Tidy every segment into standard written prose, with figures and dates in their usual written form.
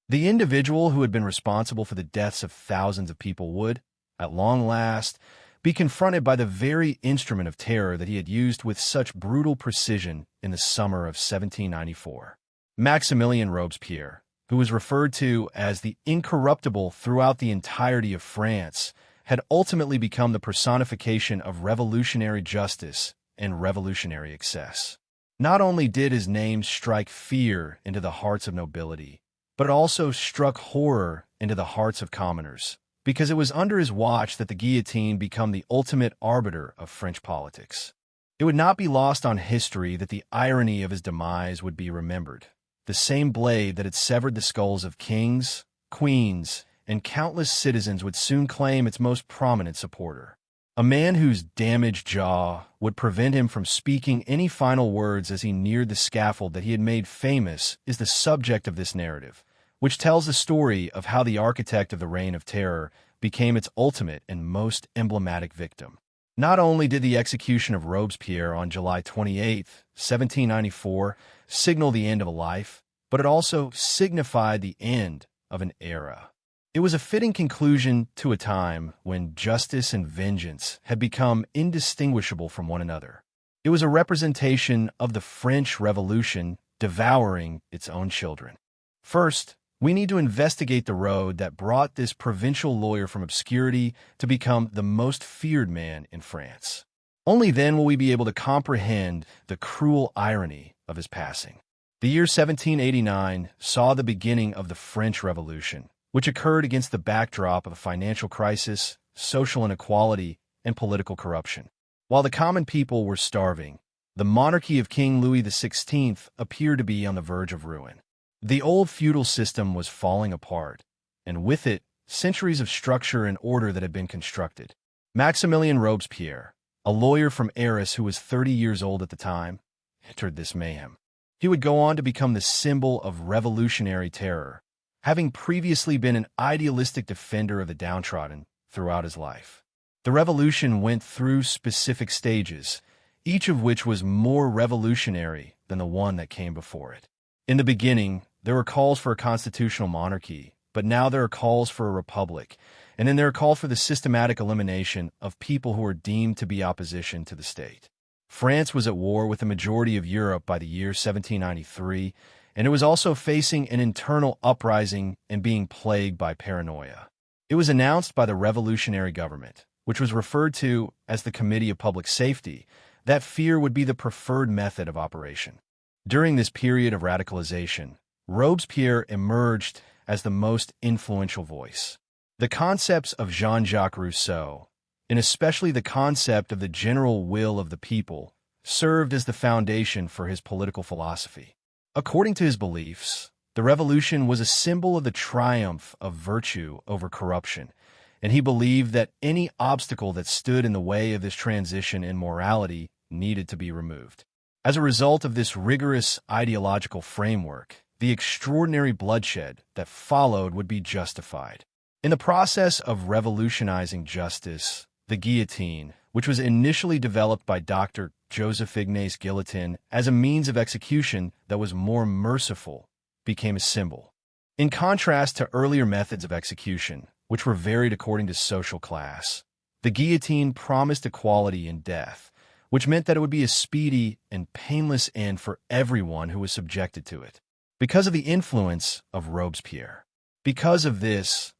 The individual who had been responsible for the deaths of thousands of people would, at long last, be confronted by the very instrument of terror that he had used with such brutal precision in the summer of 1794. Maximilien Robespierre, who was referred to as the incorruptible throughout the entirety of France, had ultimately become the personification of revolutionary justice and revolutionary excess. Not only did his name strike fear into the hearts of nobility, but it also struck horror into the hearts of commoners, because it was under his watch that the guillotine became the ultimate arbiter of French politics. It would not be lost on history that the irony of his demise would be remembered. The same blade that had severed the skulls of kings, queens, and countless citizens would soon claim its most prominent supporter. A man whose damaged jaw would prevent him from speaking any final words as he neared the scaffold that he had made famous is the subject of this narrative, which tells the story of how the architect of the Reign of Terror became its ultimate and most emblematic victim. Not only did the execution of Robespierre on July 28, 1794, signal the end of a life, but it also signified the end of an era. It was a fitting conclusion to a time when justice and vengeance had become indistinguishable from one another. It was a representation of the French Revolution devouring its own children. First, we need to investigate the road that brought this provincial lawyer from obscurity to become the most feared man in France. Only then will we be able to comprehend the cruel irony of his passing. The year 1789 saw the beginning of the French Revolution, which occurred against the backdrop of a financial crisis, social inequality, and political corruption. While the common people were starving, the monarchy of King Louis XVI appeared to be on the verge of ruin. The old feudal system was falling apart, and with it, centuries of structure and order that had been constructed. Maximilien Robespierre, a lawyer from Arras who was 30 years old at the time, entered this mayhem. He would go on to become the symbol of revolutionary terror, having previously been an idealistic defender of the downtrodden throughout his life. The revolution went through specific stages, each of which was more revolutionary than the one that came before it. In the beginning, there were calls for a constitutional monarchy, but now there are calls for a republic, and then there are calls for the systematic elimination of people who are deemed to be opposition to the state. France was at war with the majority of Europe by the year 1793, and it was also facing an internal uprising and being plagued by paranoia. It was announced by the revolutionary government, which was referred to as the Committee of Public Safety, that fear would be the preferred method of operation. During this period of radicalization, Robespierre emerged as the most influential voice. The concepts of Jean-Jacques Rousseau, and especially the concept of the general will of the people, served as the foundation for his political philosophy. According to his beliefs, the revolution was a symbol of the triumph of virtue over corruption, and he believed that any obstacle that stood in the way of this transition in morality needed to be removed. As a result of this rigorous ideological framework, the extraordinary bloodshed that followed would be justified. In the process of revolutionizing justice, the guillotine, which was initially developed by Dr. Joseph-Ignace Guillotine as a means of execution that was more merciful, became a symbol. In contrast to earlier methods of execution, which were varied according to social class, the guillotine promised equality in death, which meant that it would be a speedy and painless end for everyone who was subjected to it. Because of the influence of Robespierre. Because of this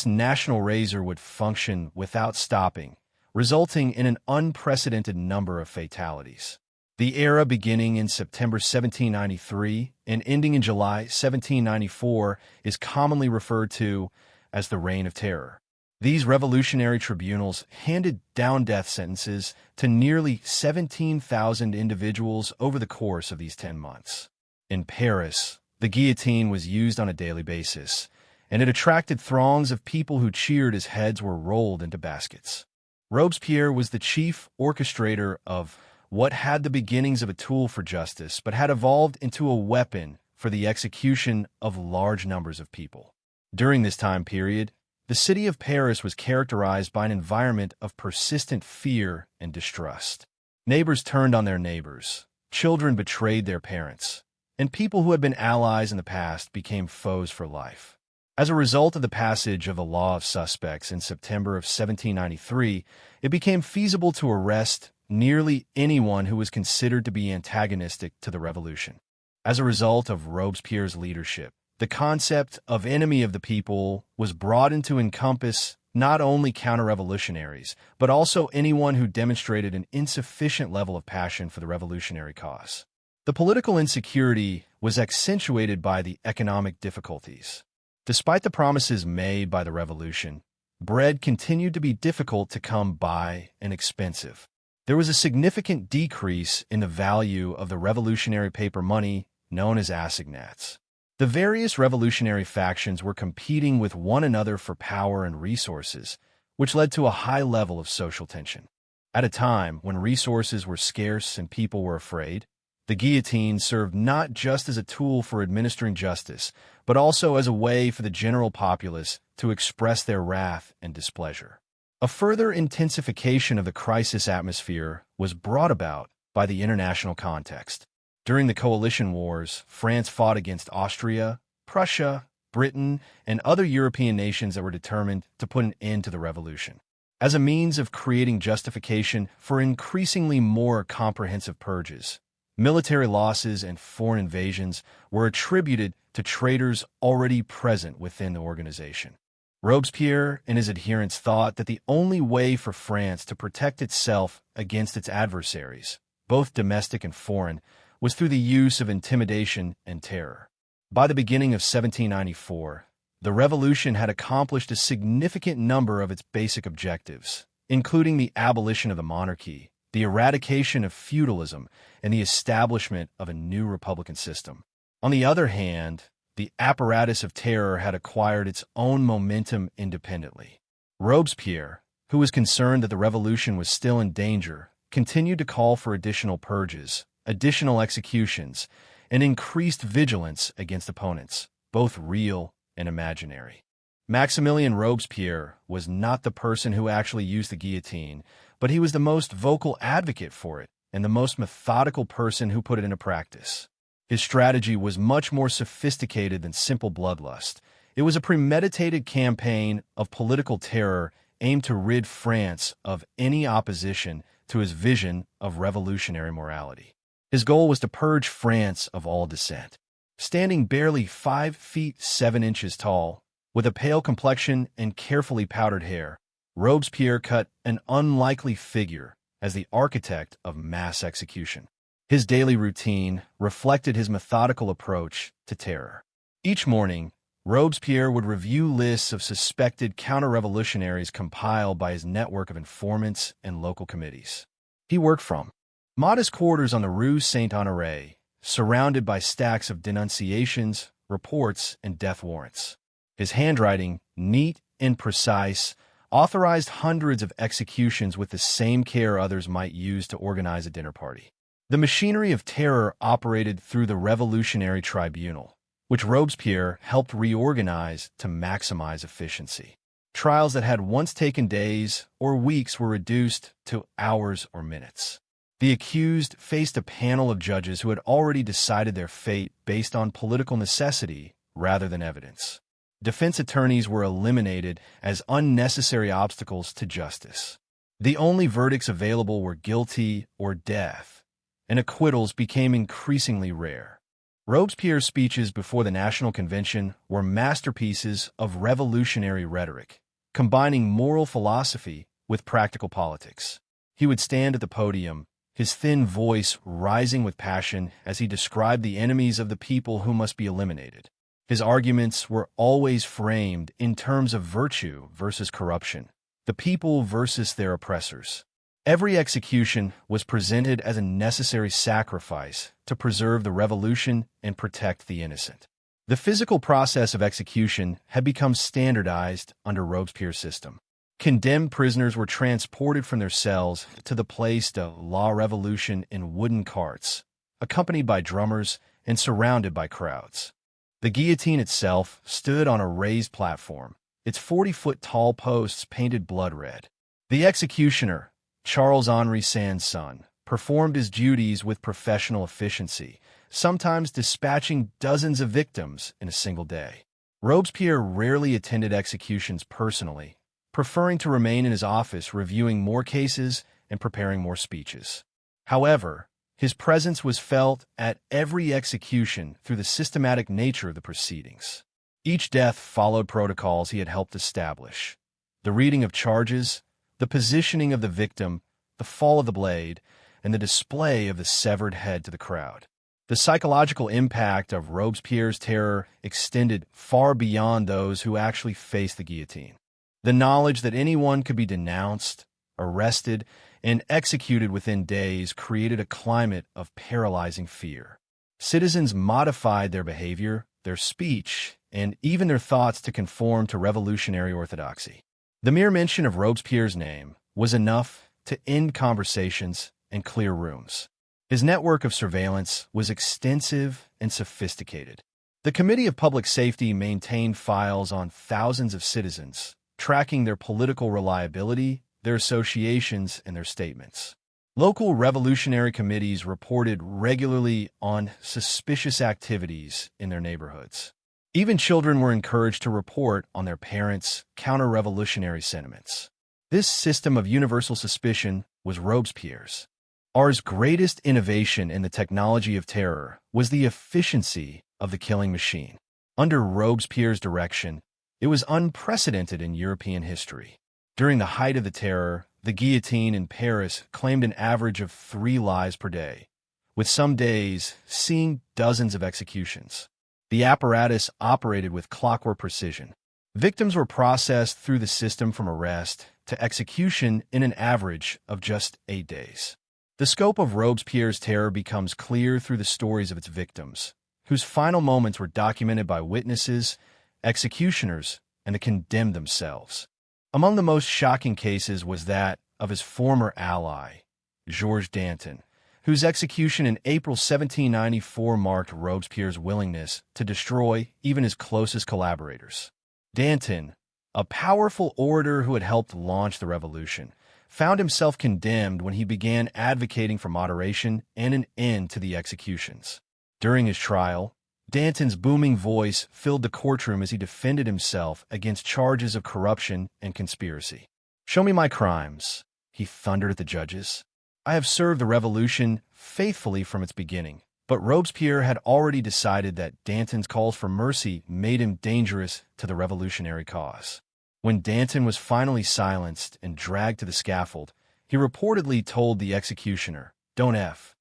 national razor would function without stopping, resulting in an unprecedented number of fatalities. The era beginning in September 1793 and ending in July 1794 is commonly referred to as the Reign of Terror. These revolutionary tribunals handed down death sentences to nearly 17,000 individuals over the course of these 10 months. In Paris, the guillotine was used on a daily basis, and it attracted throngs of people who cheered as heads were rolled into baskets. Robespierre was the chief orchestrator of what had the beginnings of a tool for justice, but had evolved into a weapon for the execution of large numbers of people. During this time period, the city of Paris was characterized by an environment of persistent fear and distrust. Neighbors turned on their neighbors, children betrayed their parents, and people who had been allies in the past became foes for life. As a result of the passage of the Law of Suspects in September of 1793, it became feasible to arrest nearly anyone who was considered to be antagonistic to the revolution. As a result of Robespierre's leadership, the concept of enemy of the people was broadened to encompass not only counter-revolutionaries, but also anyone who demonstrated an insufficient level of passion for the revolutionary cause. The political insecurity was accentuated by the economic difficulties. Despite the promises made by the revolution, bread continued to be difficult to come by and expensive. There was a significant decrease in the value of the revolutionary paper money known as assignats. The various revolutionary factions were competing with one another for power and resources, which led to a high level of social tension. At a time when resources were scarce and people were afraid, the guillotine served not just as a tool for administering justice, but also as a way for the general populace to express their wrath and displeasure. A further intensification of the crisis atmosphere was brought about by the international context. During the coalition wars, France fought against Austria, Prussia, Britain, and other European nations that were determined to put an end to the revolution. As a means of creating justification for increasingly more comprehensive purges, military losses and foreign invasions were attributed to traitors already present within the organization. Robespierre and his adherents thought that the only way for France to protect itself against its adversaries, both domestic and foreign, was through the use of intimidation and terror. By the beginning of 1794, the revolution had accomplished a significant number of its basic objectives, including the abolition of the monarchy, the eradication of feudalism, and the establishment of a new republican system. On the other hand, the apparatus of terror had acquired its own momentum independently. Robespierre, who was concerned that the revolution was still in danger, continued to call for additional purges, additional executions, and increased vigilance against opponents, both real and imaginary. Maximilien Robespierre was not the person who actually used the guillotine, but he was the most vocal advocate for it and the most methodical person who put it into practice. His strategy was much more sophisticated than simple bloodlust. It was a premeditated campaign of political terror aimed to rid France of any opposition to his vision of revolutionary morality. His goal was to purge France of all dissent. Standing barely 5 feet 7 inches tall, with a pale complexion and carefully powdered hair, Robespierre cut an unlikely figure as the architect of mass execution. His daily routine reflected his methodical approach to terror. Each morning, Robespierre would review lists of suspected counter-revolutionaries compiled by his network of informants and local committees. He worked from modest quarters on the Rue Saint-Honoré, surrounded by stacks of denunciations, reports, and death warrants. His handwriting, neat and precise, authorized hundreds of executions with the same care others might use to organize a dinner party. The machinery of terror operated through the Revolutionary Tribunal, which Robespierre helped reorganize to maximize efficiency. Trials that had once taken days or weeks were reduced to hours or minutes. The accused faced a panel of judges who had already decided their fate based on political necessity rather than evidence. Defense attorneys were eliminated as unnecessary obstacles to justice. The only verdicts available were guilty or death, and acquittals became increasingly rare. Robespierre's speeches before the National Convention were masterpieces of revolutionary rhetoric, combining moral philosophy with practical politics. He would stand at the podium, his thin voice rising with passion as he described the enemies of the people who must be eliminated. His arguments were always framed in terms of virtue versus corruption, the people versus their oppressors. Every execution was presented as a necessary sacrifice to preserve the revolution and protect the innocent. The physical process of execution had become standardized under Robespierre's system. Condemned prisoners were transported from their cells to the Place de la Révolution in wooden carts, accompanied by drummers and surrounded by crowds. The guillotine itself stood on a raised platform, its 40-foot-tall posts painted blood red. The executioner, Charles-Henri Sanson, performed his duties with professional efficiency, sometimes dispatching dozens of victims in a single day. Robespierre rarely attended executions personally, preferring to remain in his office reviewing more cases and preparing more speeches. However, his presence was felt at every execution through the systematic nature of the proceedings. Each death followed protocols he had helped establish. The reading of charges, the positioning of the victim, the fall of the blade, and the display of the severed head to the crowd. The psychological impact of Robespierre's terror extended far beyond those who actually faced the guillotine. The knowledge that anyone could be denounced, arrested, and executed within days created a climate of paralyzing fear. Citizens modified their behavior, their speech, and even their thoughts to conform to revolutionary orthodoxy. The mere mention of Robespierre's name was enough to end conversations and clear rooms. His network of surveillance was extensive and sophisticated. The Committee of Public Safety maintained files on thousands of citizens, tracking their political reliability, their associations, and their statements. Local revolutionary committees reported regularly on suspicious activities in their neighborhoods. Even children were encouraged to report on their parents' counter-revolutionary sentiments. This system of universal suspicion was Robespierre's. Ours greatest innovation in the technology of terror was the efficiency of the killing machine. Under Robespierre's direction, it was unprecedented in European history. During the height of the terror, the guillotine in Paris claimed an average of 3 lives per day, with some days seeing dozens of executions. The apparatus operated with clockwork precision. Victims were processed through the system from arrest to execution in an average of just 8 days. The scope of Robespierre's terror becomes clear through the stories of its victims, whose final moments were documented by witnesses, executioners, and the condemned themselves. Among the most shocking cases was that of his former ally, Georges Danton, whose execution in April 1794 marked Robespierre's willingness to destroy even his closest collaborators. Danton, a powerful orator who had helped launch the revolution, found himself condemned when he began advocating for moderation and an end to the executions. During his trial, Danton's booming voice filled the courtroom as he defended himself against charges of corruption and conspiracy. "Show me my crimes," he thundered at the judges. "I have served the revolution faithfully from its beginning." But Robespierre had already decided that Danton's calls for mercy made him dangerous to the revolutionary cause. When Danton was finally silenced and dragged to the scaffold, he reportedly told the executioner, "Don't F."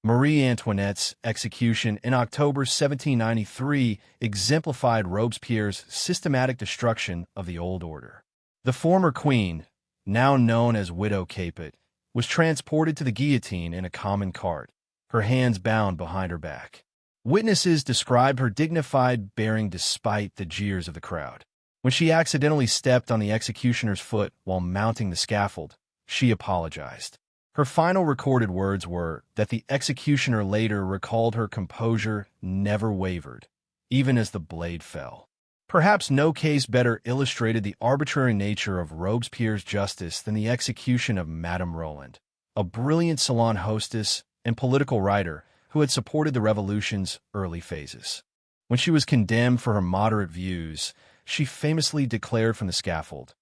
Marie Antoinette's execution in October 1793 exemplified Robespierre's systematic destruction of the old order. The former queen, now known as Widow Capet, was transported to the guillotine in a common cart, her hands bound behind her back. Witnesses described her dignified bearing despite the jeers of the crowd. When she accidentally stepped on the executioner's foot while mounting the scaffold, she apologized. Her final recorded words were that the executioner later recalled her composure never wavered, even as the blade fell. Perhaps no case better illustrated the arbitrary nature of Robespierre's justice than the execution of Madame Roland, a brilliant salon hostess and political writer who had supported the revolution's early phases. When she was condemned for her moderate views, she famously declared from the scaffold,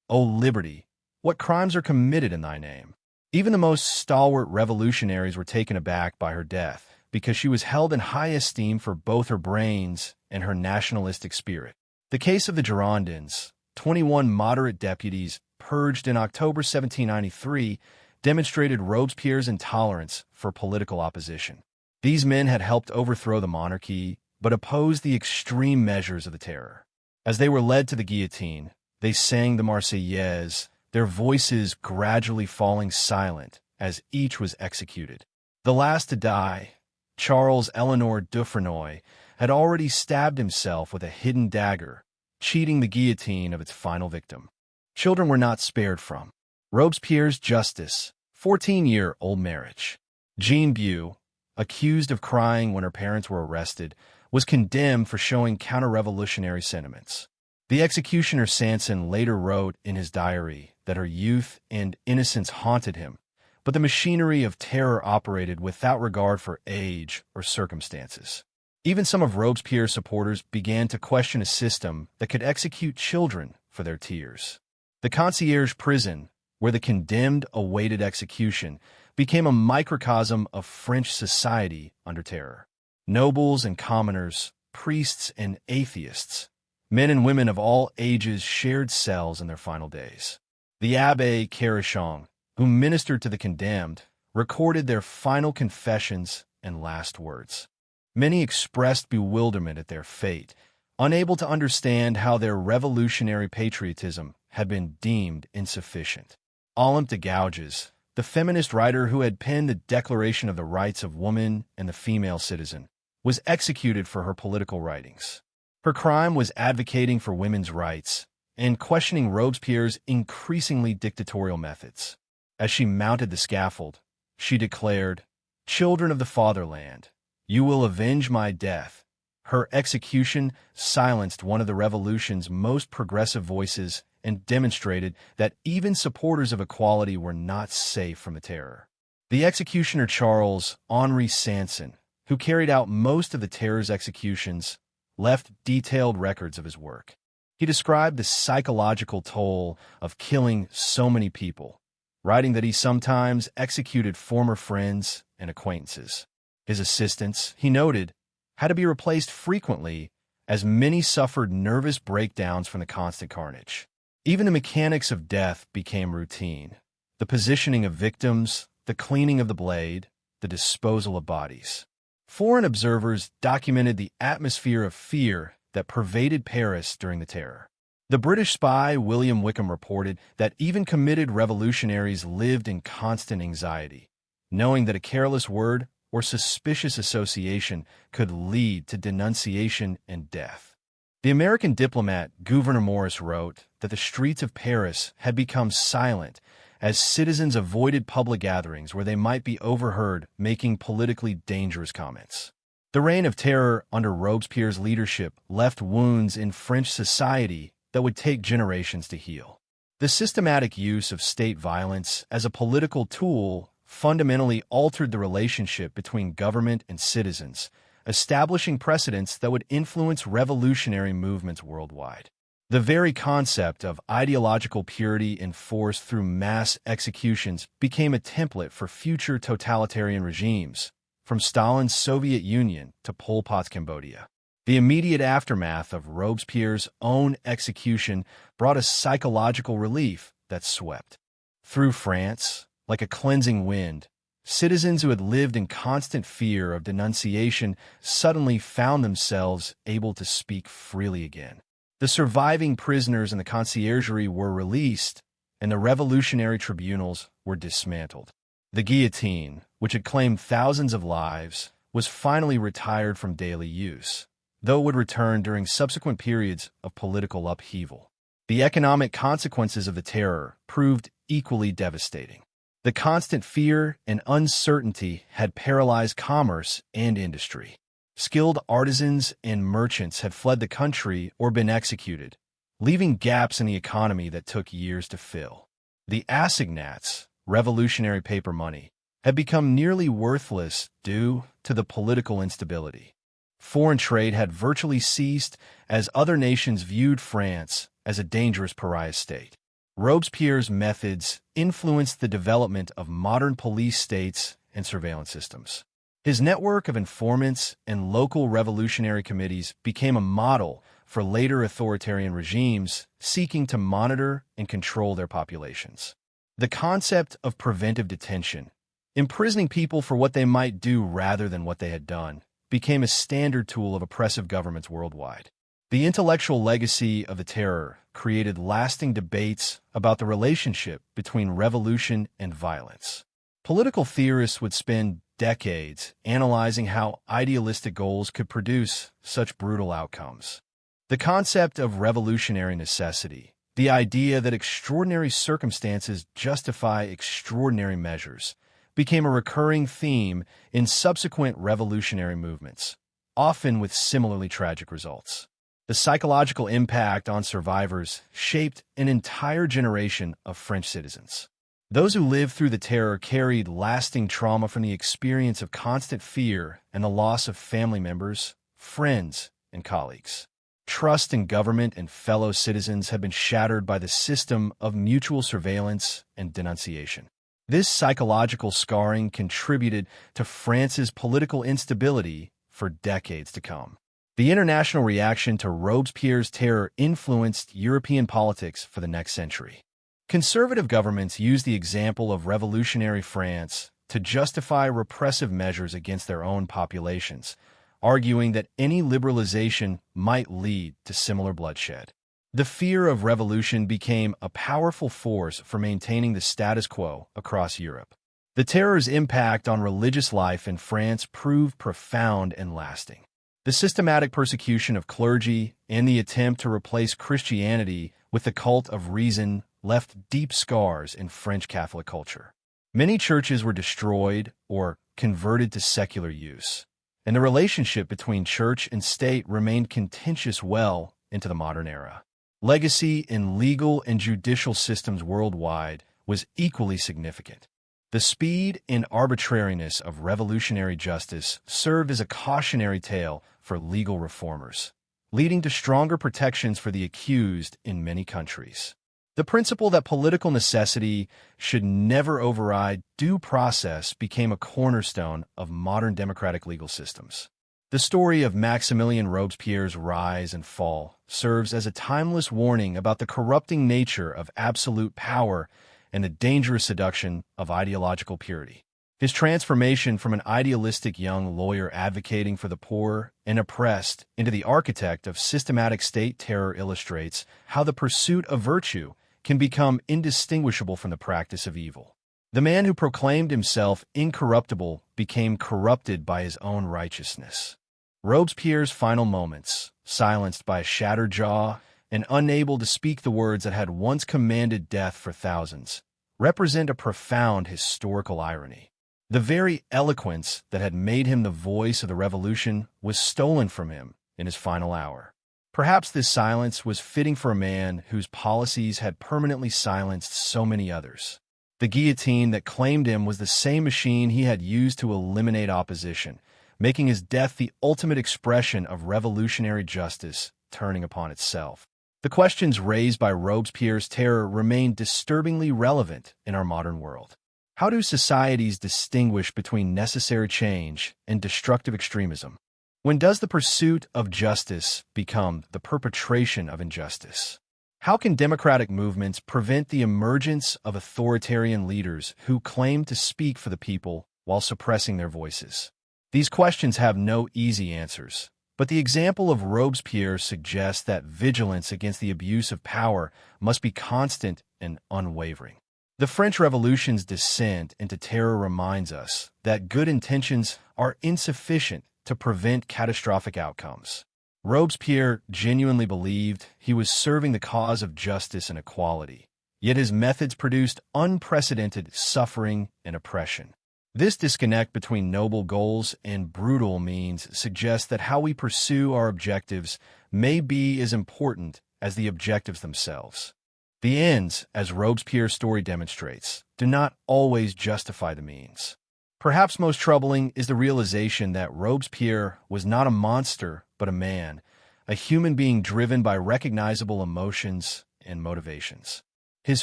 "O liberty, what crimes are committed in thy name?" Even the most stalwart revolutionaries were taken aback by her death, because she was held in high esteem for both her brains and her nationalistic spirit. The case of the Girondins, 21 moderate deputies purged in October 1793, demonstrated Robespierre's intolerance for political opposition. These men had helped overthrow the monarchy, but opposed the extreme measures of the terror. As they were led to the guillotine, they sang the Marseillaise, their voices gradually falling silent as each was executed. The last to die, Charles Eleanor Dufresnoy, had already stabbed himself with a hidden dagger, cheating the guillotine of its final victim. Children were not spared from Robespierre's justice, 14-year-old marriage. Jean Bew, accused of crying when her parents were arrested, was condemned for showing counter-revolutionary sentiments. The executioner Sanson later wrote in his diary that her youth and innocence haunted him, but the machinery of terror operated without regard for age or circumstances. Even some of Robespierre's supporters began to question a system that could execute children for their tears. The concierge prison, where the condemned awaited execution, became a microcosm of French society under terror. Nobles and commoners, priests and atheists, men and women of all ages shared cells in their final days. The Abbé Carichon, who ministered to the condemned, recorded their final confessions and last words. Many expressed bewilderment at their fate, unable to understand how their revolutionary patriotism had been deemed insufficient. Olympe de Gouges, the feminist writer who had penned the Declaration of the Rights of Woman and the Female Citizen, was executed for her political writings. Her crime was advocating for women's rights and questioning Robespierre's increasingly dictatorial methods. As she mounted the scaffold, she declared, "Children of the fatherland, you will avenge my death." Her execution silenced one of the revolution's most progressive voices and demonstrated that even supporters of equality were not safe from the terror. The executioner Charles-Henri Sanson, who carried out most of the terror's executions, left detailed records of his work. He described the psychological toll of killing so many people, writing that he sometimes executed former friends and acquaintances. His assistants, he noted, had to be replaced frequently as many suffered nervous breakdowns from the constant carnage. Even the mechanics of death became routine: the positioning of victims, the cleaning of the blade, the disposal of bodies. Foreign observers documented the atmosphere of fear that pervaded Paris during the terror. The British spy William Wickham reported that even committed revolutionaries lived in constant anxiety, knowing that a careless word or suspicious association could lead to denunciation and death. The American diplomat Gouverneur Morris wrote that the streets of Paris had become silent as citizens avoided public gatherings where they might be overheard making politically dangerous comments. The reign of terror under Robespierre's leadership left wounds in French society that would take generations to heal. The systematic use of state violence as a political tool fundamentally altered the relationship between government and citizens, establishing precedents that would influence revolutionary movements worldwide. The very concept of ideological purity enforced through mass executions became a template for future totalitarian regimes, from Stalin's Soviet Union to Pol Pot's Cambodia. The immediate aftermath of Robespierre's own execution brought a psychological relief that swept through France like a cleansing wind. Citizens who had lived in constant fear of denunciation suddenly found themselves able to speak freely again. The surviving prisoners in the conciergerie were released, and the revolutionary tribunals were dismantled. The guillotine, which had claimed thousands of lives, was finally retired from daily use, though it would return during subsequent periods of political upheaval. The economic consequences of the terror proved equally devastating. The constant fear and uncertainty had paralyzed commerce and industry. Skilled artisans and merchants had fled the country or been executed, leaving gaps in the economy that took years to fill. The assignats, revolutionary paper money, had become nearly worthless due to the political instability. Foreign trade had virtually ceased as other nations viewed France as a dangerous pariah state. Robespierre's methods influenced the development of modern police states and surveillance systems. His network of informants and local revolutionary committees became a model for later authoritarian regimes seeking to monitor and control their populations. The concept of preventive detention, imprisoning people for what they might do rather than what they had done, became a standard tool of oppressive governments worldwide. The intellectual legacy of the terror created lasting debates about the relationship between revolution and violence. Political theorists would spend decades analyzing how idealistic goals could produce such brutal outcomes. The concept of revolutionary necessity, the idea that extraordinary circumstances justify extraordinary measures, became a recurring theme in subsequent revolutionary movements, often with similarly tragic results. The psychological impact on survivors shaped an entire generation of French citizens. Those who lived through the terror carried lasting trauma from the experience of constant fear and the loss of family members, friends, and colleagues. Trust in government and fellow citizens had been shattered by the system of mutual surveillance and denunciation. This psychological scarring contributed to France's political instability for decades to come. The international reaction to Robespierre's terror influenced European politics for the next century. Conservative governments used the example of revolutionary France to justify repressive measures against their own populations, arguing that any liberalization might lead to similar bloodshed. The fear of revolution became a powerful force for maintaining the status quo across Europe. The terror's impact on religious life in France proved profound and lasting. The systematic persecution of clergy and the attempt to replace Christianity with the cult of reason left deep scars in French Catholic culture. Many churches were destroyed or converted to secular use, and the relationship between church and state remained contentious well into the modern era. Legacy in legal and judicial systems worldwide was equally significant. The speed and arbitrariness of revolutionary justice served as a cautionary tale for legal reformers, leading to stronger protections for the accused in many countries. The principle that political necessity should never override due process became a cornerstone of modern democratic legal systems. The story of Maximilien Robespierre's rise and fall serves as a timeless warning about the corrupting nature of absolute power and the dangerous seduction of ideological purity. His transformation from an idealistic young lawyer advocating for the poor and oppressed into the architect of systematic state terror illustrates how the pursuit of virtue can become indistinguishable from the practice of evil. The man who proclaimed himself incorruptible became corrupted by his own righteousness. Robespierre's final moments, silenced by a shattered jaw and unable to speak the words that had once commanded death for thousands, represent a profound historical irony. The very eloquence that had made him the voice of the revolution was stolen from him in his final hour. Perhaps this silence was fitting for a man whose policies had permanently silenced so many others. The guillotine that claimed him was the same machine he had used to eliminate opposition, making his death the ultimate expression of revolutionary justice turning upon itself. The questions raised by Robespierre's terror remain disturbingly relevant in our modern world. How do societies distinguish between necessary change and destructive extremism? When does the pursuit of justice become the perpetration of injustice? How can democratic movements prevent the emergence of authoritarian leaders who claim to speak for the people while suppressing their voices? These questions have no easy answers, but the example of Robespierre suggests that vigilance against the abuse of power must be constant and unwavering. The French Revolution's descent into terror reminds us that good intentions are insufficient to prevent catastrophic outcomes. Robespierre genuinely believed he was serving the cause of justice and equality, yet his methods produced unprecedented suffering and oppression. This disconnect between noble goals and brutal means suggests that how we pursue our objectives may be as important as the objectives themselves. The ends, as Robespierre's story demonstrates, do not always justify the means. Perhaps most troubling is the realization that Robespierre was not a monster, but a man, a human being driven by recognizable emotions and motivations. His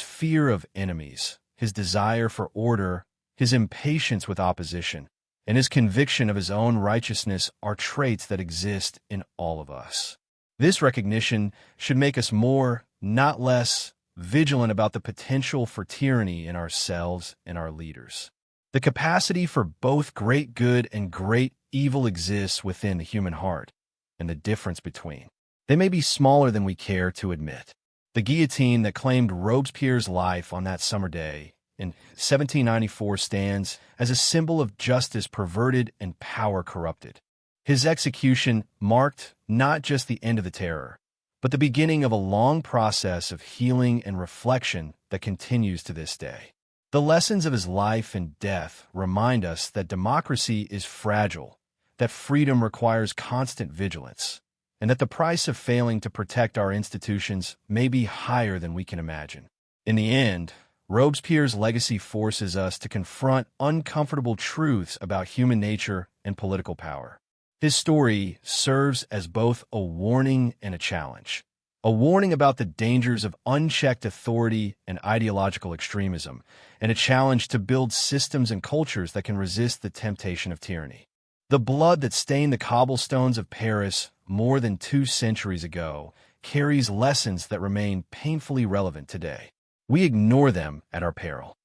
fear of enemies, his desire for order, his impatience with opposition, and his conviction of his own righteousness are traits that exist in all of us. This recognition should make us more, not less, vigilant about the potential for tyranny in ourselves and our leaders. The capacity for both great good and great evil exists within the human heart, and the difference between. They may be smaller than we care to admit. The guillotine that claimed Robespierre's life on that summer day in 1794 stands as a symbol of justice perverted and power corrupted. His execution marked not just the end of the terror, but the beginning of a long process of healing and reflection that continues to this day. The lessons of his life and death remind us that democracy is fragile, that freedom requires constant vigilance, and that the price of failing to protect our institutions may be higher than we can imagine. In the end, Robespierre's legacy forces us to confront uncomfortable truths about human nature and political power. His story serves as both a warning and a challenge. A warning about the dangers of unchecked authority and ideological extremism, and a challenge to build systems and cultures that can resist the temptation of tyranny. The blood that stained the cobblestones of Paris more than 2 centuries ago carries lessons that remain painfully relevant today. We ignore them at our peril.